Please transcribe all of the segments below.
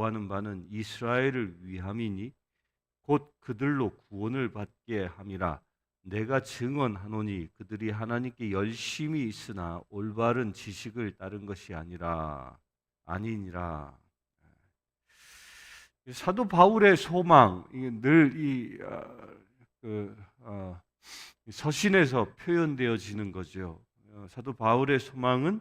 구하는 바는 이스라엘을 위함이니 곧 그들로 구원을 받게 함이라. 내가 증언하노니 그들이 하나님께 열심히 있으나 올바른 지식을 따른 것이 아니니라. 사도 바울의 소망, 늘이 서신에서 표현되어지는 거죠. 사도 바울의 소망은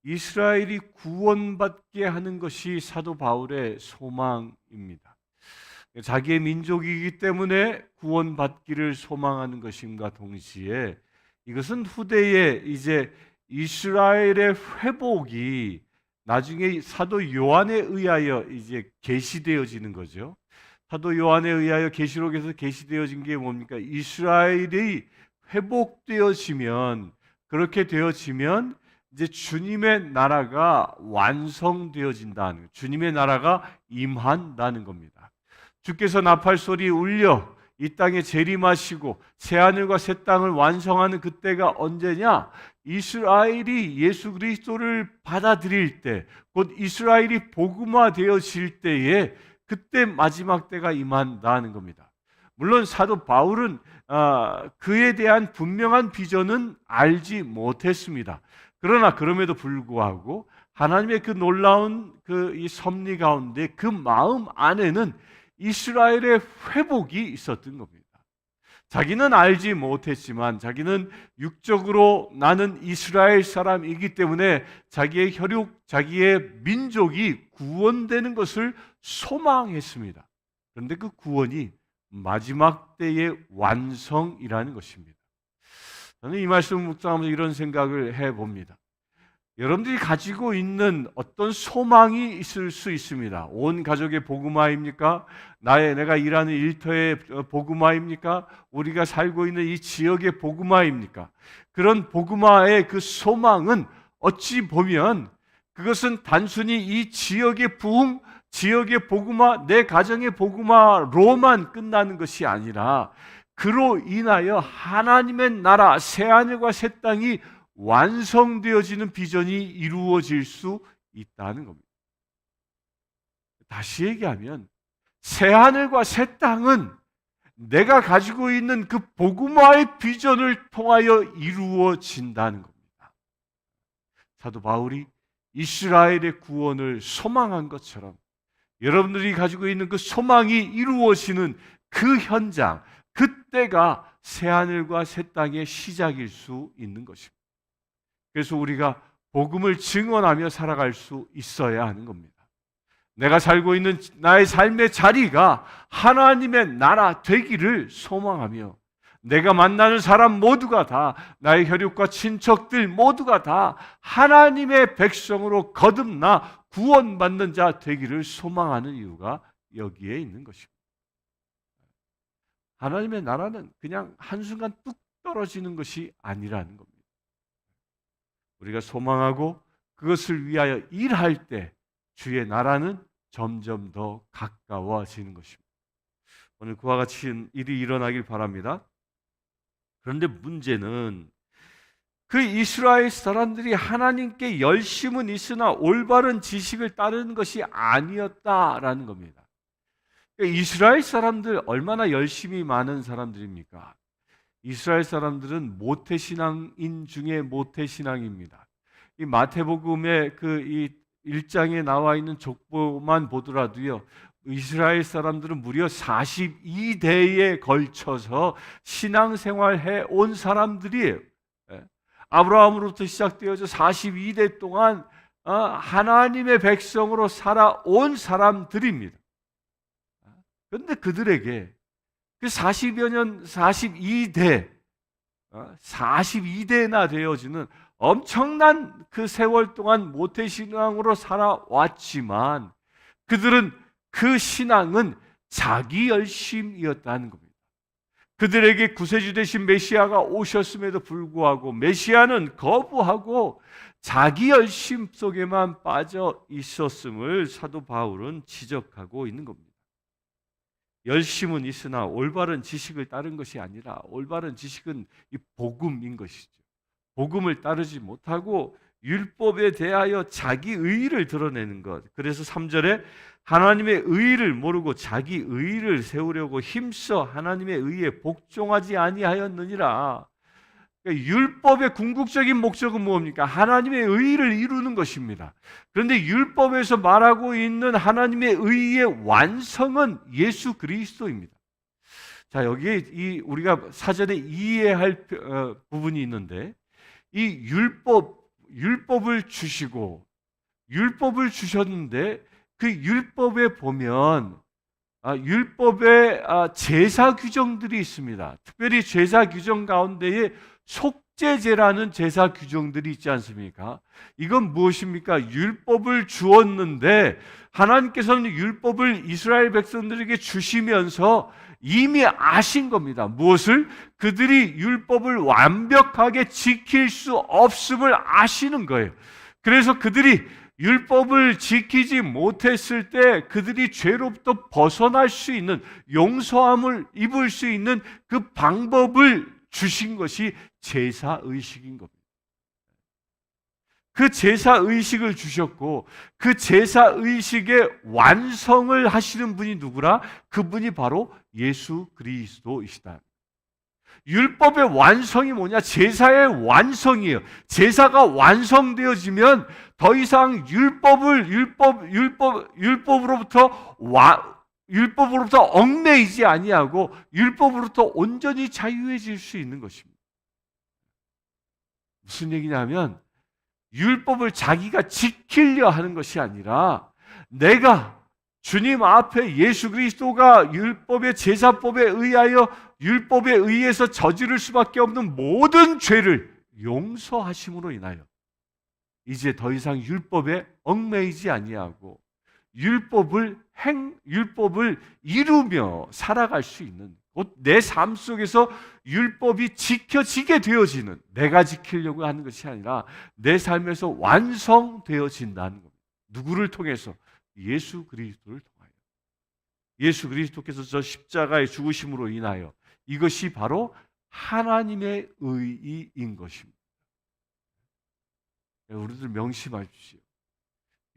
이스라엘이 구원받게 하는 것이 사도 바울의 소망입니다. 자기의 민족이기 때문에 구원받기를 소망하는 것임과 동시에 이것은 후대에 이제 이스라엘의 회복이 나중에 사도 요한에 의하여 이제 계시되어지는 거죠. 사도 요한에 의하여 계시록에서 계시되어진 게 뭡니까? 이스라엘이 회복되어지면, 그렇게 되어지면 이제 주님의 나라가 완성되어진다는 거예요. 주님의 나라가 임한다는 겁니다. 주께서 나팔 소리 울려 이 땅에 재림하시고 새하늘과 새 땅을 완성하는 그때가 언제냐? 이스라엘이 예수 그리스도를 받아들일 때, 곧 이스라엘이 복음화 되어질 때에 그때 마지막 때가 임한다는 겁니다. 물론 사도 바울은 그에 대한 분명한 비전은 알지 못했습니다. 그러나 그럼에도 불구하고 하나님의 그 놀라운 이 섭리 가운데 그 마음 안에는 이스라엘의 회복이 있었던 겁니다. 자기는 알지 못했지만 자기는 육적으로 나는 이스라엘 사람이기 때문에 자기의 혈육, 자기의 민족이 구원되는 것을 소망했습니다. 그런데 그 구원이 마지막 때의 완성이라는 것입니다. 저는 이 말씀을 묵상하면서 이런 생각을 해봅니다. 여러분들이 가지고 있는 어떤 소망이 있을 수 있습니다. 온 가족의 복음화입니까? 내가 일하는 일터의 복음화입니까? 우리가 살고 있는 이 지역의 복음화입니까? 그런 복음화의 그 소망은 어찌 보면 그것은 단순히 이 지역의 부흥, 지역의 복음화, 내 가정의 복음화로만 끝나는 것이 아니라 그로 인하여 하나님의 나라, 새하늘과 새 땅이 완성되어지는 비전이 이루어질 수 있다는 겁니다. 다시 얘기하면 새하늘과 새 땅은 내가 가지고 있는 그 복음화의 비전을 통하여 이루어진다는 겁니다. 사도 바울이 이스라엘의 구원을 소망한 것처럼 여러분들이 가지고 있는 그 소망이 이루어지는 그 현장, 그때가 새하늘과 새 땅의 시작일 수 있는 것입니다. 그래서 우리가 복음을 증언하며 살아갈 수 있어야 하는 겁니다. 내가 살고 있는 나의 삶의 자리가 하나님의 나라 되기를 소망하며 내가 만나는 사람 모두가 다, 나의 혈육과 친척들 모두가 다 하나님의 백성으로 거듭나 구원받는 자 되기를 소망하는 이유가 여기에 있는 것입니다. 하나님의 나라는 그냥 한순간 뚝 떨어지는 것이 아니라는 겁니다. 우리가 소망하고 그것을 위하여 일할 때 주의 나라는 점점 더 가까워지는 것입니다. 오늘 그와 같이 일이 일어나길 바랍니다. 그런데 문제는 그 이스라엘 사람들이 하나님께 열심은 있으나 올바른 지식을 따르는 것이 아니었다라는 겁니다. 이스라엘 사람들 얼마나 열심이 많은 사람들입니까? 이스라엘 사람들은 모태신앙인 중에 모태신앙입니다. 이 마태복음의 이 1장에 나와 있는 족보만 보더라도요, 이스라엘 사람들은 무려 42대에 걸쳐서 신앙생활해 온 사람들이에요. 아브라함으로부터 시작되어서 42대 동안 하나님의 백성으로 살아온 사람들입니다. 그런데 그들에게 그 40여 년, 42대나 되어지는 엄청난 그 세월 동안 모태신앙으로 살아왔지만 그들은 그 신앙은 자기 열심이었다는 겁니다. 그들에게 구세주 되신 메시아가 오셨음에도 불구하고 메시아는 거부하고 자기 열심 속에만 빠져 있었음을 사도 바울은 지적하고 있는 겁니다. 열심은 있으나 올바른 지식을 따른 것이 아니라 올바른 지식은 이 복음인 것이죠. 복음을 따르지 못하고 율법에 대하여 자기 의의를 드러내는 것. 그래서 3절에 하나님의 의의를 모르고 자기 의의를 세우려고 힘써 하나님의 의에 복종하지 아니하였느니라. 그러니까 율법의 궁극적인 목적은 뭡니까? 하나님의 의의를 이루는 것입니다. 그런데 율법에서 말하고 있는 하나님의 의의의 완성은 예수 그리스도입니다. 자, 여기에 우리가 사전에 이해할 부분이 있는데, 이 율법을 주셨는데 그 율법에 보면 율법의 제사 규정들이 있습니다. 특별히 제사 규정 가운데에 속죄제라는 제사 규정들이 있지 않습니까? 이건 무엇입니까? 율법을 주었는데 하나님께서는 율법을 이스라엘 백성들에게 주시면서 이미 아신 겁니다. 무엇을? 그들이 율법을 완벽하게 지킬 수 없음을 아시는 거예요. 그래서 그들이 율법을 지키지 못했을 때 그들이 죄로부터 벗어날 수 있는, 용서함을 입을 수 있는 그 방법을 주신 것이 제사의식인 겁니다. 그 제사의식을 주셨고 그 제사의식의 완성을 하시는 분이 누구라? 그분이 바로 예수 그리스도이시다. 율법의 완성이 뭐냐? 제사의 완성이에요. 제사가 완성되어지면 더 이상 율법으로부터 얽매이지 아니하고 율법으로부터 온전히 자유해질 수 있는 것입니다. 무슨 얘기냐면 율법을 자기가 지키려 하는 것이 아니라 내가 주님 앞에 예수 그리스도가 율법의 제사법에 의하여 율법에 의해서 저지를 수밖에 없는 모든 죄를 용서하심으로 인하여 이제 더 이상 율법에 얽매이지 아니하고 율법을 이루며 살아갈 수 있는, 곧 내 삶 속에서 율법이 지켜지게 되어지는, 내가 지키려고 하는 것이 아니라 내 삶에서 완성되어진다는 겁니다. 누구를 통해서? 예수 그리스도를 통하여. 예수 그리스도께서 저 십자가의 죽으심으로 인하여 이것이 바로 하나님의 의의인 것입니다. 우리들 명심하십시오.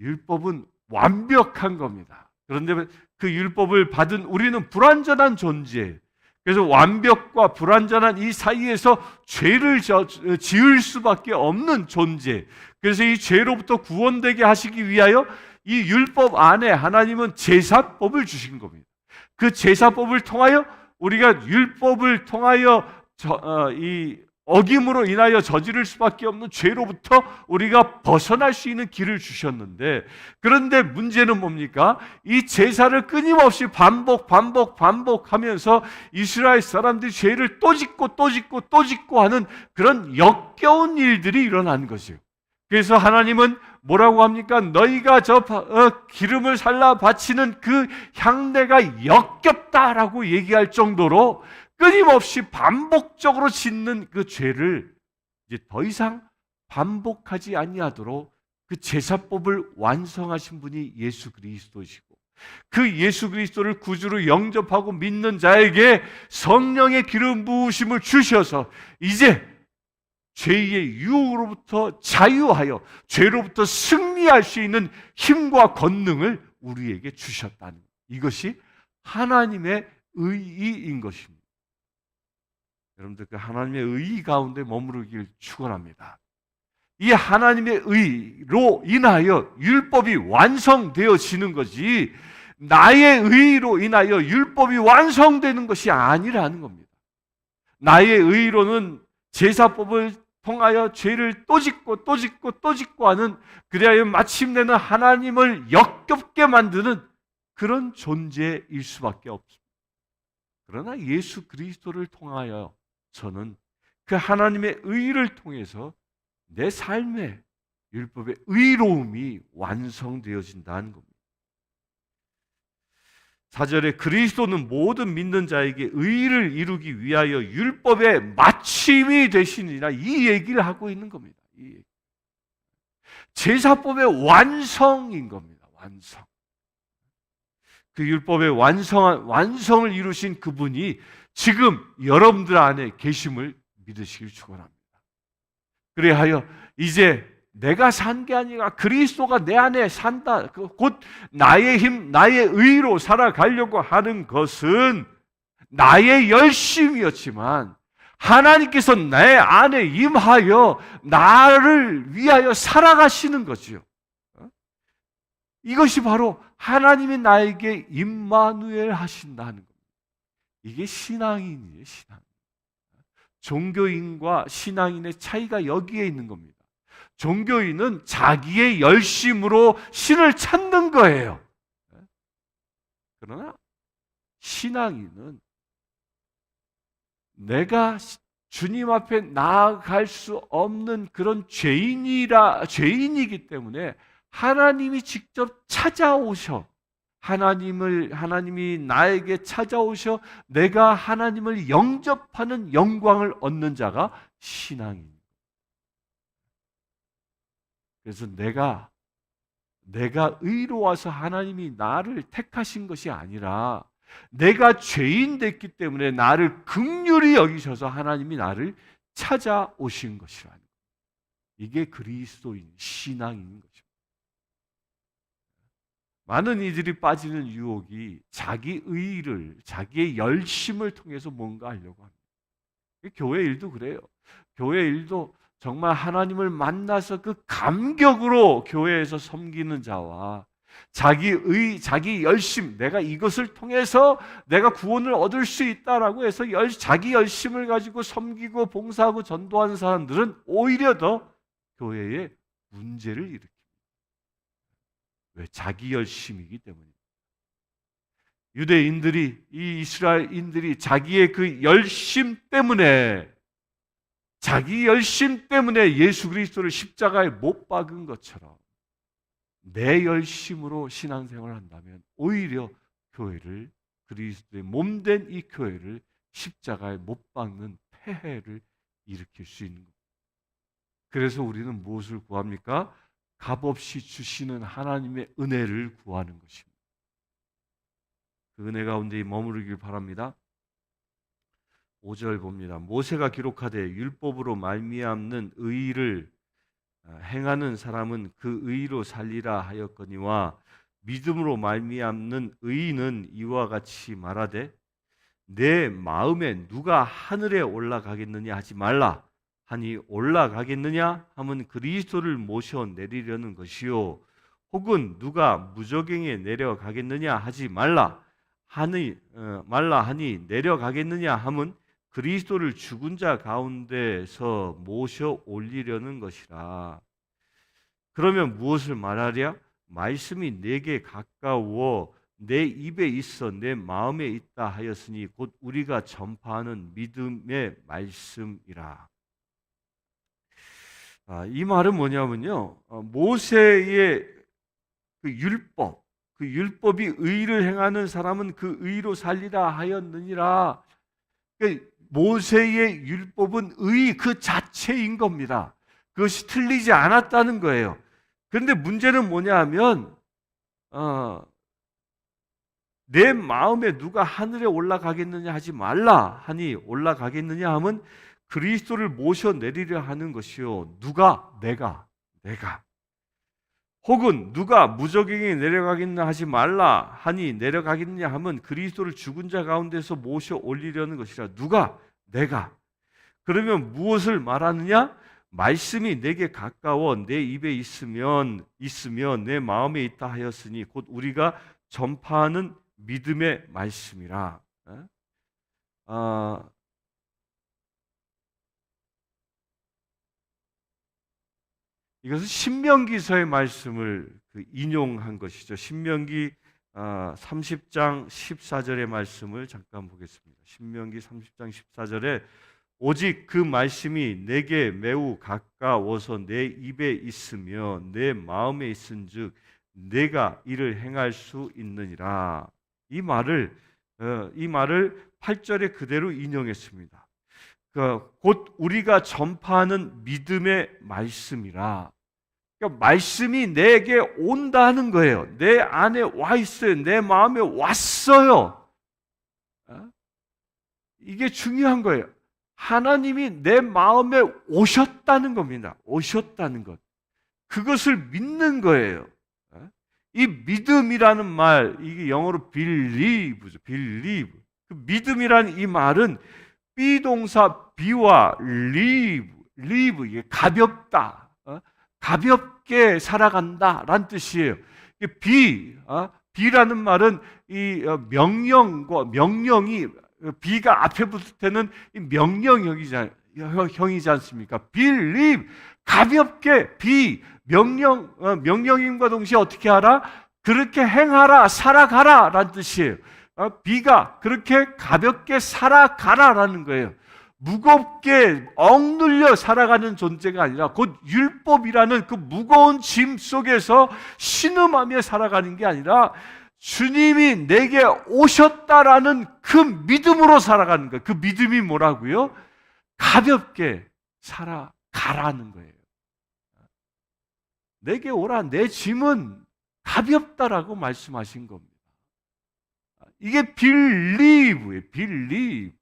율법은 완벽한 겁니다. 그런데 그 율법을 받은 우리는 불완전한 존재예요. 그래서 완벽과 불완전한 이 사이에서 죄를 지을 수밖에 없는 존재. 그래서 이 죄로부터 구원되게 하시기 위하여 이 율법 안에 하나님은 제사법을 주신 겁니다. 그 제사법을 통하여 우리가 율법을 통하여 이 어김으로 인하여 저지를 수밖에 없는 죄로부터 우리가 벗어날 수 있는 길을 주셨는데, 그런데 문제는 뭡니까? 이 제사를 끊임없이 반복하면서 이스라엘 사람들이 죄를 또 짓고 하는 그런 역겨운 일들이 일어난 것이에요. 그래서 하나님은 뭐라고 합니까? 너희가 기름을 살라 바치는 그 향내가 역겹다라고 얘기할 정도로 끊임없이 반복적으로 짓는 그 죄를 이제 더 이상 반복하지 아니하도록 그 제사법을 완성하신 분이 예수 그리스도시고, 그 예수 그리스도를 구주로 영접하고 믿는 자에게 성령의 기름 부으심을 주셔서 이제 죄의 유혹으로부터 자유하여 죄로부터 승리할 수 있는 힘과 권능을 우리에게 주셨다는, 이것이 하나님의 의의인 것입니다. 여러분들 그 하나님의 의의 가운데 머무르길 축원합니다. 이 하나님의 의로 인하여 율법이 완성되어지는 것이 나의 의로 인하여 율법이 완성되는 것이 아니라는 겁니다. 나의 의로는 제사법을 통하여 죄를 또 짓고 하는, 그래야 마침내는 하나님을 역겹게 만드는 그런 존재일 수밖에 없습니다. 그러나 예수 그리스도를 통하여 저는 그 하나님의 의를 통해서 내 삶의 율법의 의로움이 완성되어진다는 겁니다. 4절에 그리스도는 모든 믿는 자에게 의를 이루기 위하여 율법의 마침이 되시니라, 이 얘기를 하고 있는 겁니다. 이 얘기. 제사법의 완성인 겁니다. 완성. 그 율법의 완성을 이루신 그분이 지금 여러분들 안에 계심을 믿으시길 축원합니다. 그래하여 이제 내가 산 게 아니라 그리스도가 내 안에 산다. 곧 나의 힘, 나의 의로 살아가려고 하는 것은 나의 열심이었지만 하나님께서 내 안에 임하여 나를 위하여 살아가시는 거지요. 이것이 바로 하나님이 나에게 임마누엘 하신다는 겁니다. 이게 신앙인이에요, 신앙. 종교인과 신앙인의 차이가 여기에 있는 겁니다. 종교인은 자기의 열심으로 신을 찾는 거예요. 그러나 신앙인은 내가 주님 앞에 나아갈 수 없는 그런 죄인이기 때문에 하나님이 직접 찾아오셔. 하나님이 나에게 찾아오셔 내가 하나님을 영접하는 영광을 얻는 자가 신앙입니다. 그래서 내가 의로워서 하나님이 나를 택하신 것이 아니라 내가 죄인 됐기 때문에 나를 긍휼히 여기셔서 하나님이 나를 찾아오신 것이라는 거예요. 이게 그리스도인 신앙인 것입니다. 많은 이들이 빠지는 유혹이 자기 의의를, 자기의 열심을 통해서 뭔가 하려고 합니다. 교회 일도 그래요. 교회 일도 정말 하나님을 만나서 그 감격으로 교회에서 섬기는 자와 자기 열심, 내가 이것을 통해서 내가 구원을 얻을 수 있다라고 해서 자기 열심을 가지고 섬기고 봉사하고 전도하는 사람들은 오히려 더 교회에 문제를 일으킵니다. 왜? 자기 열심이기 때문입니다. 유대인들이, 이 이스라엘인들이 자기의 그 열심 때문에 예수 그리스도를 십자가에 못 박은 것처럼 내 열심으로 신앙생활을 한다면 오히려 교회를, 그리스도의 몸된 이 교회를 십자가에 못 박는 폐해를 일으킬 수 있는 겁니다. 그래서 우리는 무엇을 구합니까? 값없이 주시는 하나님의 은혜를 구하는 것입니다. 그 은혜 가운데 머무르길 바랍니다. 5절 봅니다. 모세가 기록하되 율법으로 말미암는 의를 행하는 사람은 그 의로 살리라 하였거니와 믿음으로 말미암는 의는 이와 같이 말하되 내 마음에 누가 하늘에 올라가겠느냐 하지 말라 하니 올라가겠느냐 하면 그리스도를 모셔 내리려는 것이요 혹은 누가 무저갱에 내려가겠느냐 하지 말라 하니 내려가겠느냐 하면 그리스도를 죽은 자 가운데서 모셔 올리려는 것이라. 그러면 무엇을 말하랴? 말씀이 내게 가까워 내 입에 있어 내 마음에 있다 하였으니 곧 우리가 전파하는 믿음의 말씀이라. 이 말은 뭐냐면요, 모세의 그 율법이 의를 행하는 사람은 그 의로 살리라 하였느니라. 모세의 율법은 의 그 자체인 겁니다. 그것이 틀리지 않았다는 거예요. 그런데 문제는 뭐냐 하면 내 마음에 누가 하늘에 올라가겠느냐 하지 말라 하니 올라가겠느냐 하면 그리스도를 모셔 내리려 하는 것이요. 누가? 내가. 혹은 누가 무저갱에 내려가겠느냐 하지 말라 하니 내려가겠느냐 하면 그리스도를 죽은 자 가운데서 모셔 올리려는 것이라. 누가? 내가. 그러면 무엇을 말하느냐? 말씀이 내게 가까워 내 입에 있으면 내 마음에 있다 하였으니 곧 우리가 전파하는 믿음의 말씀이라. 이것은 신명기서의 말씀을 인용한 것이죠. 신명기 30장 14절의 말씀을 잠깐 보겠습니다. 신명기 30장 14절에 오직 그 말씀이 내게 매우 가까워서 내 입에 있으며 내 마음에 있은즉 내가 이를 행할 수 있느니라. 이 말을 8절에 그대로 인용했습니다. 곧 우리가 전파하는 믿음의 말씀이라. 그러니까 말씀이 내게 온다는 거예요. 내 안에 와 있어요. 내 마음에 왔어요. 이게 중요한 거예요. 하나님이 내 마음에 오셨다는 겁니다. 오셨다는 것. 그것을 믿는 거예요. 이 믿음이라는 말, 이게 영어로 believe죠. believe. 그 믿음이라는 이 말은 비동사 be와 live, 이게 가볍다, 가볍게 살아간다라는 뜻이에요. be라는 말은 이 명령이 be가 앞에 붙을 때는 이 명령형이지 않습니까? believe, 가볍게 명령임과 동시에 어떻게 하라? 그렇게 행하라, 살아가라 라는 뜻이에요. 비가 그렇게 가볍게 살아가라라는 거예요. 무겁게 억눌려 살아가는 존재가 아니라 곧 율법이라는 그 무거운 짐 속에서 신음하며 살아가는 게 아니라 주님이 내게 오셨다라는 그 믿음으로 살아가는 거예요. 그 믿음이 뭐라고요? 가볍게 살아가라는 거예요. 내게 오라, 내 짐은 가볍다라고 말씀하신 겁니다. 이게 believe예요. believe.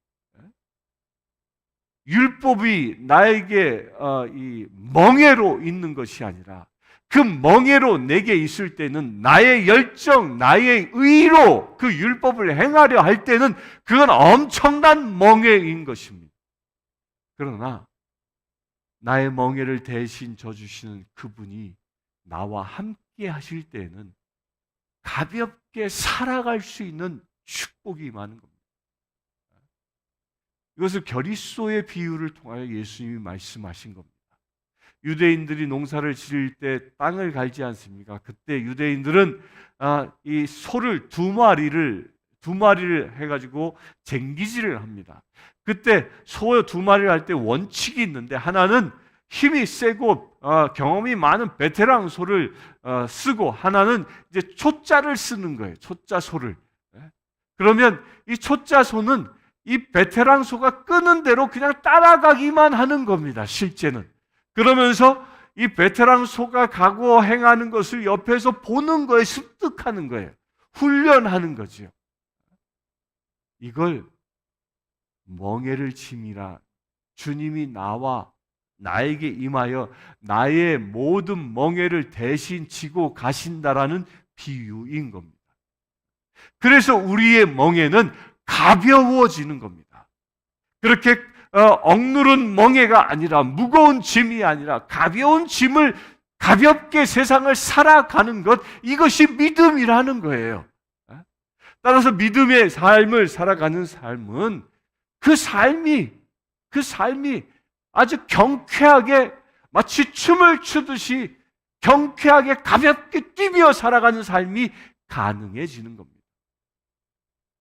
율법이 나에게 이 멍에로 있는 것이 아니라 그 멍에로 내게 있을 때는 나의 열정, 나의 의로 그 율법을 행하려 할 때는 그건 엄청난 멍에인 것입니다. 그러나 나의 멍에를 대신 져주시는 그분이 나와 함께 하실 때는 가볍게 살아갈 수 있는 축복이 많은 겁니다. 이것을 겨리소의 비유를 통하여 예수님이 말씀하신 겁니다. 유대인들이 농사를 지을 때 땅을 갈지 않습니까? 그때 유대인들은 이 소를 두 마리를 해가지고 쟁기질을 합니다. 그때 소 두 마리를 할 때 원칙이 있는데, 하나는 힘이 세고 경험이 많은 베테랑 소를 쓰고, 하나는 이제 초짜를 쓰는 거예요. 초짜 소를. 그러면 이 초짜 소는 이 베테랑 소가 끄는 대로 그냥 따라가기만 하는 겁니다. 실제는. 그러면서 이 베테랑 소가 가고 행하는 것을 옆에서 보는 거에 습득하는 거예요. 훈련하는 거죠. 이걸 멍에를 짐이라, 주님이 나에게 임하여 나의 모든 멍에를 대신 지고 가신다라는 비유인 겁니다. 그래서 우리의 멍에는 가벼워지는 겁니다. 그렇게 억누른 멍에가 아니라, 무거운 짐이 아니라 가벼운 짐을 가볍게 세상을 살아가는 것, 이것이 믿음이라는 거예요. 따라서 믿음의 삶을 살아가는 삶은 그 삶이 아주 경쾌하게, 마치 춤을 추듯이 경쾌하게 가볍게 뛰며 살아가는 삶이 가능해지는 겁니다.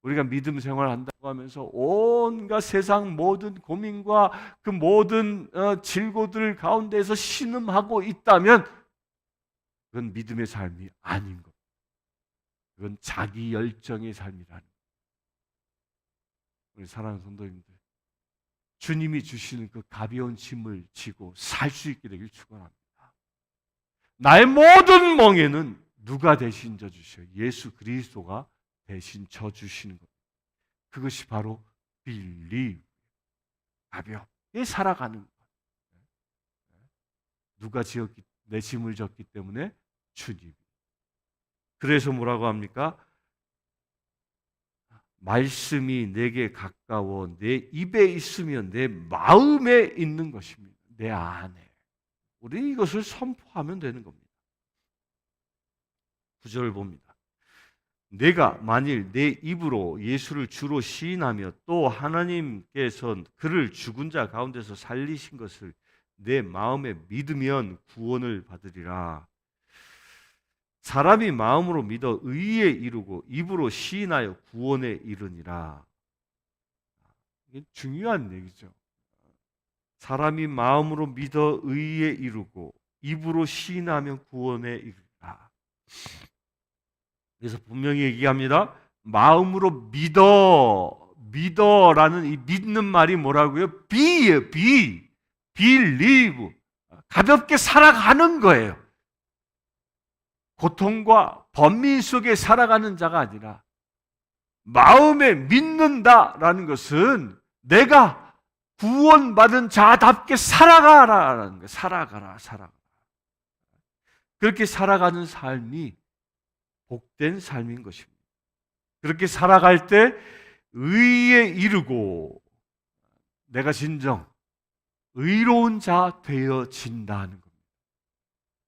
우리가 믿음 생활을 한다고 하면서 온갖 세상 모든 고민과 그 모든 질고들 가운데에서 신음하고 있다면 그건 믿음의 삶이 아닌 겁니다. 그건 자기 열정의 삶이라는 겁니다. 우리 사랑하는 성도님들, 주님이 주시는 그 가벼운 짐을 지고 살 수 있게 되길 축원합니다. 나의 모든 멍에는 누가 대신 져주셔요? 예수 그리스도가 대신 져주시는 겁니다. 그것이 바로 believe, 가볍게 살아가는 것. 누가 내 짐을 졌기 때문에? 주님. 그래서 뭐라고 합니까? 말씀이 내게 가까워 내 입에 있으면 내 마음에 있는 것입니다. 내 안에. 우리 이것을 선포하면 되는 겁니다. 9절 봅니다. 내가 만일 내 입으로 예수를 주로 시인하며 또 하나님께서 그를 죽은 자 가운데서 살리신 것을 내 마음에 믿으면 구원을 받으리라. 사람이 마음으로 믿어 의에 이르고 입으로 시인하여 구원에 이르니라. 이게 중요한 얘기죠. 사람이 마음으로 믿어 의에 이르고 입으로 시인하면 구원에 이르리라. 그래서 분명히 얘기합니다. 마음으로 믿어라는 이 믿는 말이 뭐라고요? believe. 가볍게 살아가는 거예요. 고통과 번민 속에 살아가는 자가 아니라 마음에 믿는다라는 것은 내가 구원받은 자답게 살아가라라는 거예요. 살아가라. 그렇게 살아가는 삶이 복된 삶인 것입니다. 그렇게 살아갈 때 의에 이르고 내가 진정 의로운 자 되어진다는 겁니다.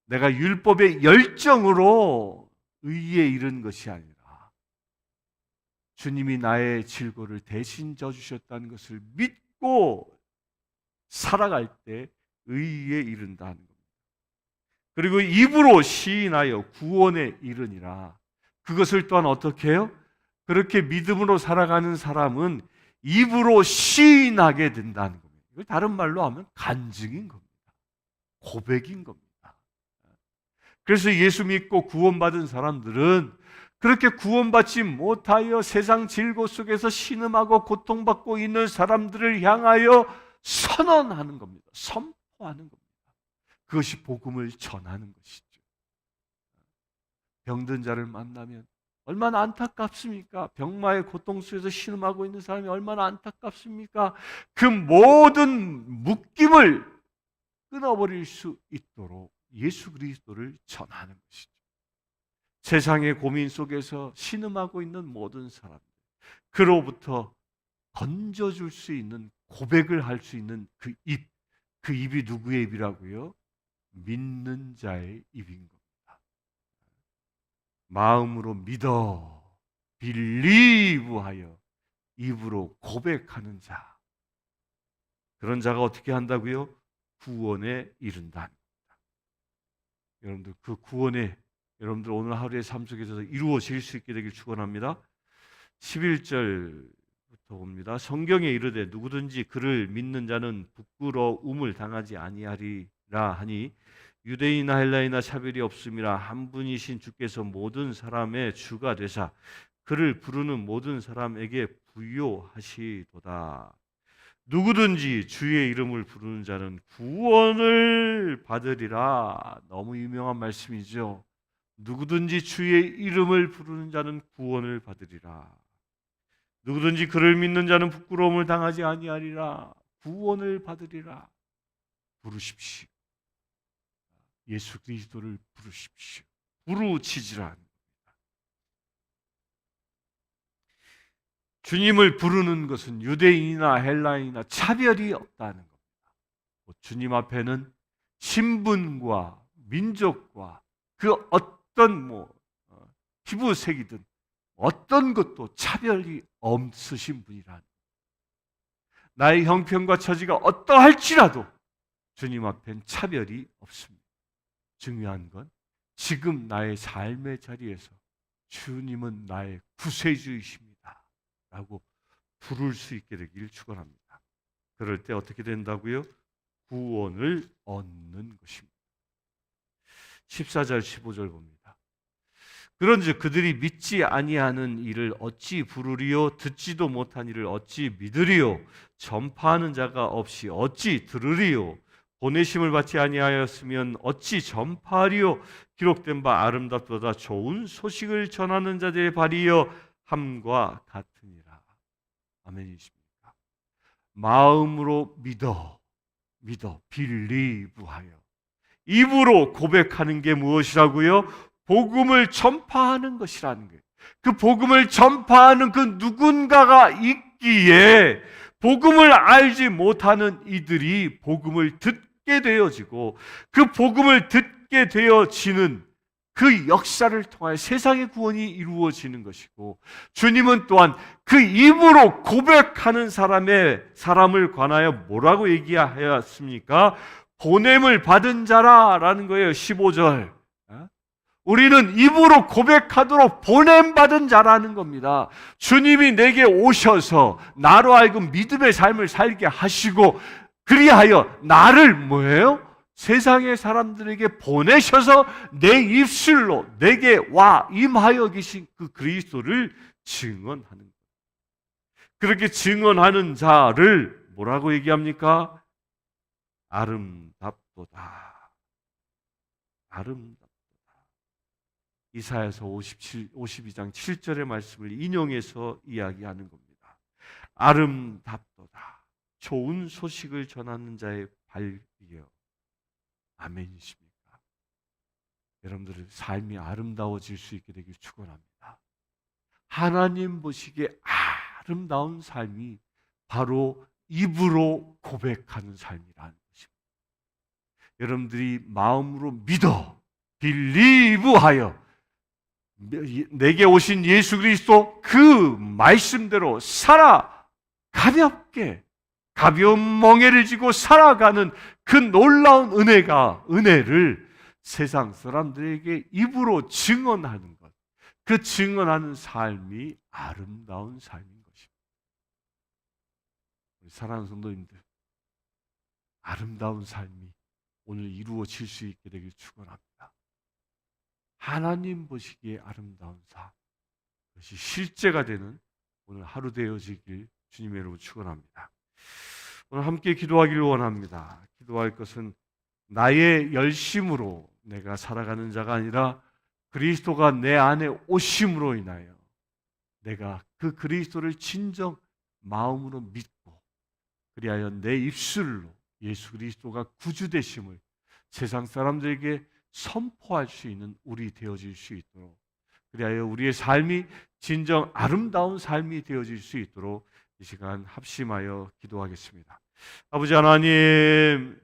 내가 율법의 열정으로 의에 이른 것이 아니라 주님이 나의 질고를 대신 져주셨다는 것을 믿고 살아갈 때 의에 이른다는 겁니다. 그리고 입으로 시인하여 구원에 이르니라. 그것을 또한 어떻게 해요? 그렇게 믿음으로 살아가는 사람은 입으로 시인하게 된다는 겁니다. 이걸 다른 말로 하면 간증인 겁니다. 고백인 겁니다. 그래서 예수 믿고 구원받은 사람들은 그렇게 구원받지 못하여 세상 질고 속에서 신음하고 고통받고 있는 사람들을 향하여 선언하는 겁니다. 선포하는 겁니다. 그것이 복음을 전하는 것이죠. 병든 자를 만나면 얼마나 안타깝습니까? 병마의 고통 속에서 신음하고 있는 사람이 얼마나 안타깝습니까? 그 모든 묶임을 끊어버릴 수 있도록 예수 그리스도를 전하는 것이죠. 세상의 고민 속에서 신음하고 있는 모든 사람들, 그로부터 건져줄 수 있는 고백을 할 수 있는 그 입, 그 입이 누구의 입이라고요? 믿는 자의 입인 겁니다. 마음으로 믿어, 빌리브하여 입으로 고백하는 자, 그런 자가 어떻게 한다고요? 구원에 이른다는 겁니다. 여러분들 그 구원에 여러분들 오늘 하루의 삶 속에서 이루어질 수 있게 되길 축원합니다. 11절부터 봅니다. 성경에 이르되 누구든지 그를 믿는 자는 부끄러움을 당하지 아니하리라 하니 유대인이나 헬라인이나 차별이 없음이라 한 분이신 주께서 모든 사람의 주가 되사 그를 부르는 모든 사람에게 부요하시도다. 누구든지 주의 이름을 부르는 자는 구원을 받으리라. 너무 유명한 말씀이죠. 누구든지 주의 이름을 부르는 자는 구원을 받으리라. 누구든지 그를 믿는 자는 부끄러움을 당하지 아니하리라. 구원을 받으리라. 부르십시오. 예수 그리스도를 부르십시오. 부르짖으라. 주님을 부르는 것은 유대인이나 헬라인이나 차별이 없다는 겁니다. 주님 앞에는 신분과 민족과 그 어떤 피부색이든 어떤 것도 차별이 없으신 분이라는, 나의 형편과 처지가 어떠할지라도 주님 앞엔 차별이 없습니다. 중요한 건 지금 나의 삶의 자리에서 주님은 나의 구세주이십니다 라고 부를 수 있게 되길 축원합니다. 그럴 때 어떻게 된다고요? 구원을 얻는 것입니다. 14절 15절 봅니다. 그런즉 그들이 믿지 아니하는 일을 어찌 부르리요? 듣지도 못한 일을 어찌 믿으리요? 전파하는 자가 없이 어찌 들으리요? 보내심을 받지 아니하였으면 어찌 전파하리요? 기록된 바 아름답도다 좋은 소식을 전하는 자들의 발이여 함과 같으니라. 아멘이십니까? 마음으로 믿어 빌리브하여 입으로 고백하는 게 무엇이라고요? 복음을 전파하는 것이라는 거예요. 그 복음을 전파하는 그 누군가가 있기에 복음을 알지 못하는 이들이 복음을 듣게 되어지고 그 복음을 듣게 되어지는 그 역사를 통하여 세상의 구원이 이루어지는 것이고, 주님은 또한 그 입으로 고백하는 사람을 관하여 뭐라고 얘기하였습니까? 보냄을 받은 자라라는 거예요. 15절. 우리는 입으로 고백하도록 보냄받은 자라는 겁니다. 주님이 내게 오셔서 나로 하여금 믿음의 삶을 살게 하시고 그리하여 나를 뭐예요? 세상의 사람들에게 보내셔서 내 입술로 내게 와 임하여 계신 그 그리스도를 증언하는 거예요. 그렇게 증언하는 자를 뭐라고 얘기합니까? 아름답도다. 아름답도다. 이사야서 52장 7절의 말씀을 인용해서 이야기하는 겁니다. 아름답도다. 좋은 소식을 전하는 자의 발이여. 아멘이십니까? 여러분들의 삶이 아름다워질 수 있게 되길 축원합니다. 하나님 보시기에 아름다운 삶이 바로 입으로 고백하는 삶이라는 것입니다. 여러분들이 마음으로 믿어, 빌리브하여 내게 오신 예수 그리스도 그 말씀대로 살아 가볍게 가벼운 멍에를 지고 살아가는 그 놀라운 은혜를 세상 사람들에게 입으로 증언하는 것, 그 증언하는 삶이 아름다운 삶인 것입니다. 우리 사랑하는 성도님들, 아름다운 삶이 오늘 이루어질 수 있게 되길 축원합니다. 하나님 보시기에 아름다운 삶, 그것이 실제가 되는 오늘 하루 되어지길 주님의 이름으로 축원합니다. 오늘 함께 기도하기를 원합니다. 기도할 것은 나의 열심으로 내가 살아가는 자가 아니라 그리스도가 내 안에 오심으로 인하여 내가 그 그리스도를 진정 마음으로 믿고 그리하여 내 입술로 예수 그리스도가 구주 되심을 세상 사람들에게 선포할 수 있는 우리 되어질 수 있도록, 그리하여 우리의 삶이 진정 아름다운 삶이 되어질 수 있도록 이 시간 합심하여 기도하겠습니다. 아버지 하나님,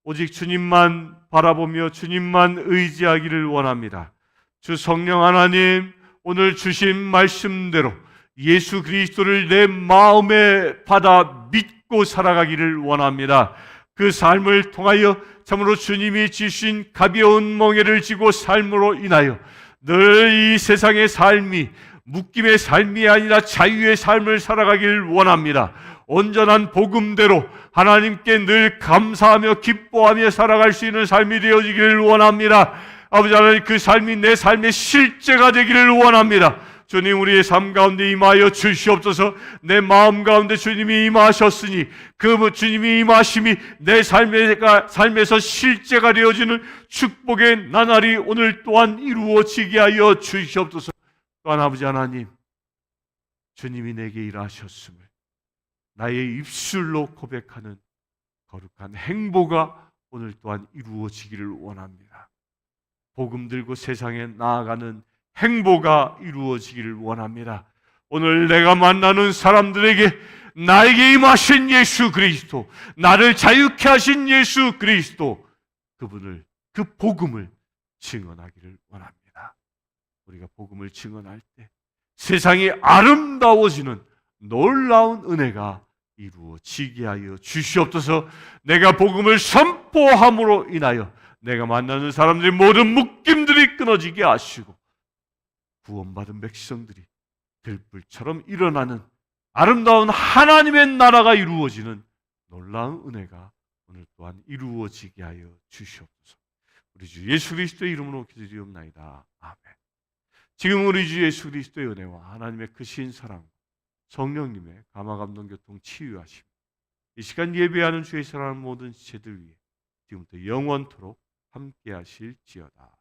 오직 주님만 바라보며 주님만 의지하기를 원합니다. 주 성령 하나님, 오늘 주신 말씀대로 예수 그리스도를 내 마음에 받아 믿고 살아가기를 원합니다. 그 삶을 통하여 참으로 주님이 지신 가벼운 멍에를 지고 삶으로 인하여 늘 이 세상의 삶이 묶임의 삶이 아니라 자유의 삶을 살아가기를 원합니다. 온전한 복음대로 하나님께 늘 감사하며 기뻐하며 살아갈 수 있는 삶이 되어지기를 원합니다. 아버지 하나님, 그 삶이 내 삶의 실제가 되기를 원합니다. 주님, 우리의 삶 가운데 임하여 주시옵소서. 내 마음 가운데 주님이 임하셨으니 그 주님이 임하심이 내 삶에서 실제가 되어지는 축복의 나날이 오늘 또한 이루어지게 하여 주시옵소서. 또한 아버지 하나님, 주님이 내게 일하셨음을 나의 입술로 고백하는 거룩한 행보가 오늘 또한 이루어지기를 원합니다. 복음 들고 세상에 나아가는 행보가 이루어지기를 원합니다. 오늘 내가 만나는 사람들에게 나에게 임하신 예수 그리스도, 나를 자유케 하신 예수 그리스도, 그분을, 그 복음을 증언하기를 원합니다. 우리가 복음을 증언할 때 세상이 아름다워지는 놀라운 은혜가 이루어지게 하여 주시옵소서. 내가 복음을 선포함으로 인하여 내가 만나는 사람들의 모든 묶임들이 끊어지게 하시고 구원받은 백성들이 들불처럼 일어나는 아름다운 하나님의 나라가 이루어지는 놀라운 은혜가 오늘 또한 이루어지게 하여 주시옵소서. 우리 주 예수 그리스도의 이름으로 기도드리옵나이다. 아멘. 지금 우리 주 예수 그리스도의 은혜와 하나님의 크신 사랑, 성령님의 감화 감동 교통 치유하심, 이 시간 예배하는 주의 사랑하는 모든 지체들 위해 지금부터 영원토록 함께 하실지어다.